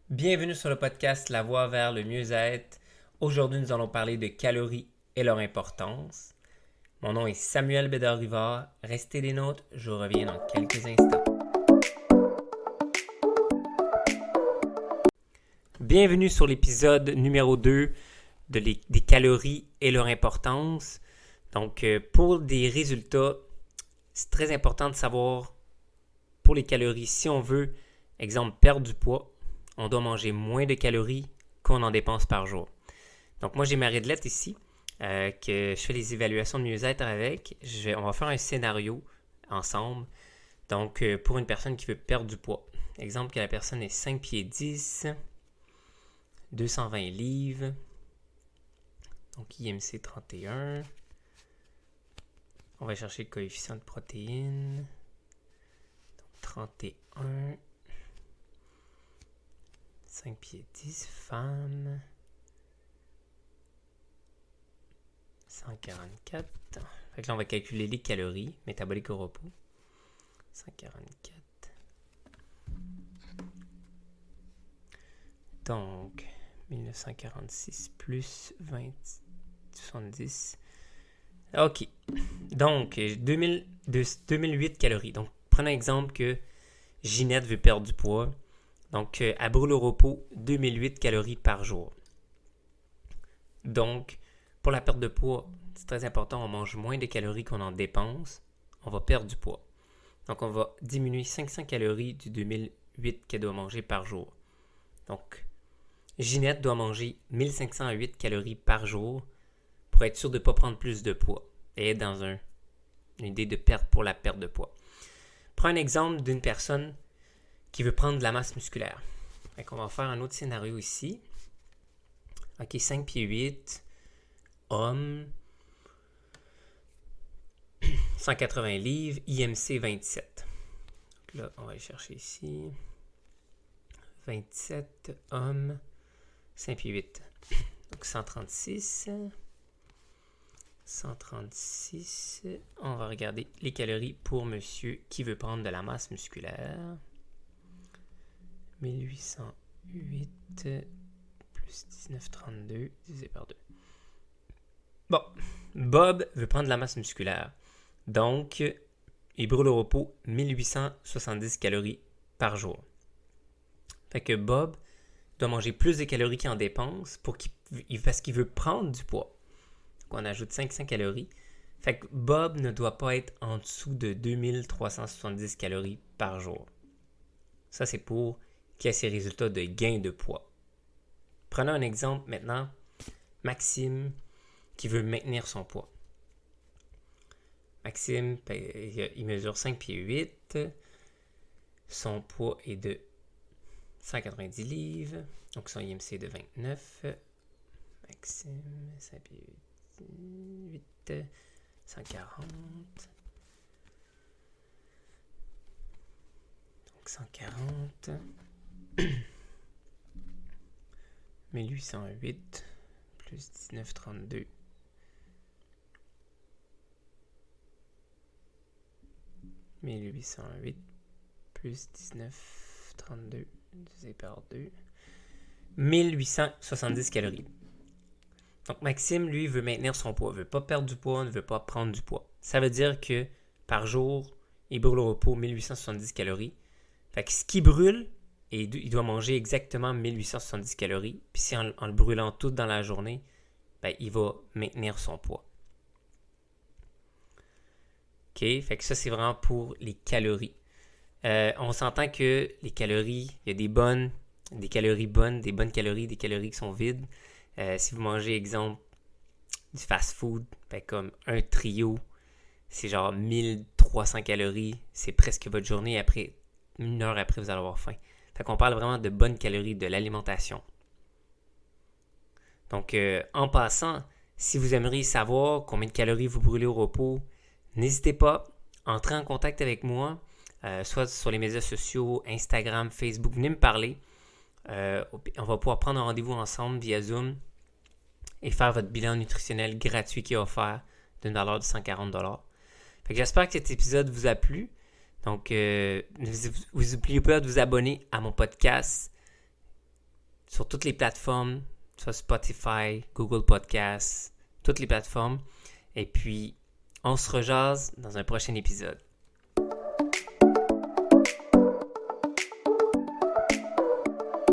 Bienvenue sur le podcast La Voie vers le mieux-être. Aujourd'hui, nous allons parler de calories et leur importance. Mon nom est Samuel Bédard-Rivard. Restez des nôtres, je reviens dans quelques instants. Bienvenue sur l'épisode numéro 2 des calories et leur importance. Donc, pour des résultats, c'est très important de savoir pour les calories, si on veut, exemple, perdre du poids, on doit manger moins de calories qu'on en dépense par jour. Donc moi j'ai ma Redlet ici, que je fais les évaluations de mieux-être avec. On va faire un scénario ensemble. Donc pour une personne qui veut perdre du poids. Exemple que la personne est 5 pieds 10, 220 livres, donc IMC 31. On va chercher le coefficient de protéines. Donc 31. 5 pieds 10, femme. 144. Fait que là, on va calculer les calories métaboliques au repos. 144. Donc, 1946 plus 20, 70. OK. Donc, 2008 calories. Donc, prenons un exemple que Ginette veut perdre du poids. Donc, elle brûle au repos 2008 calories par jour. Donc, pour la perte de poids, c'est très important, on mange moins de calories qu'on en dépense, on va perdre du poids. Donc, on va diminuer 500 calories du 2008 qu'elle doit manger par jour. Donc, Ginette doit manger 1508 calories par jour pour être sûr de ne pas prendre plus de poids et être dans une idée de perte pour la perte de poids. Prends un exemple d'une personne qui veut prendre de la masse musculaire. Fait qu'on va faire un autre scénario ici. OK, 5 pieds 8, homme, 180 livres, IMC 27. Donc là, on va aller chercher ici. 27, homme, 5 pieds 8. Donc 136. 136. On va regarder les calories pour monsieur qui veut prendre de la masse musculaire. 1808 plus 1932 divisé par 2. Bon, Bob veut prendre de la masse musculaire. Donc, il brûle au repos 1870 calories par jour. Fait que Bob doit manger plus de calories qu'il en dépense parce qu'il veut prendre du poids. Donc, on ajoute 500 calories. Fait que Bob ne doit pas être en dessous de 2370 calories par jour. Ça, c'est pour qui a ses résultats de gain de poids. Prenons un exemple maintenant. Maxime qui veut maintenir son poids. Maxime, il mesure 5 pieds 8. Son poids est de 190 livres. Donc son IMC est de 29. Maxime, 5 pieds 8, 140. Donc 140. 1808 plus 1932. « 1808 plus 1932 divisé par 2. 1870 calories. Donc Maxime, lui, veut maintenir son poids. Il ne veut pas perdre du poids, ne veut pas prendre du poids. Ça veut dire que par jour, il brûle au repos 1870 calories. Fait que ce qui brûle, et il doit manger exactement 1870 calories. Puis si en le brûlant tout dans la journée, ben, il va maintenir son poids. OK, fait que ça, c'est vraiment pour les calories. On s'entend que les calories, il y a des calories bonnes, des bonnes calories, des calories qui sont vides. Si vous mangez, exemple, du fast-food, ben, comme un trio, c'est genre 1300 calories. C'est presque votre journée. Après, une heure après, vous allez avoir faim. Fait qu'on parle vraiment de bonnes calories, de l'alimentation. Donc, en passant, si vous aimeriez savoir combien de calories vous brûlez au repos, n'hésitez pas, entrez en contact avec moi, soit sur les médias sociaux, Instagram, Facebook, venez me parler. On va pouvoir prendre un rendez-vous ensemble via Zoom et faire votre bilan nutritionnel gratuit qui est offert d'une valeur de 140$. Fait que j'espère que cet épisode vous a plu. Donc, vous n'oubliez pas de vous abonner à mon podcast sur toutes les plateformes, soit Spotify, Google Podcasts, toutes les plateformes. Et puis, on se rejase dans un prochain épisode.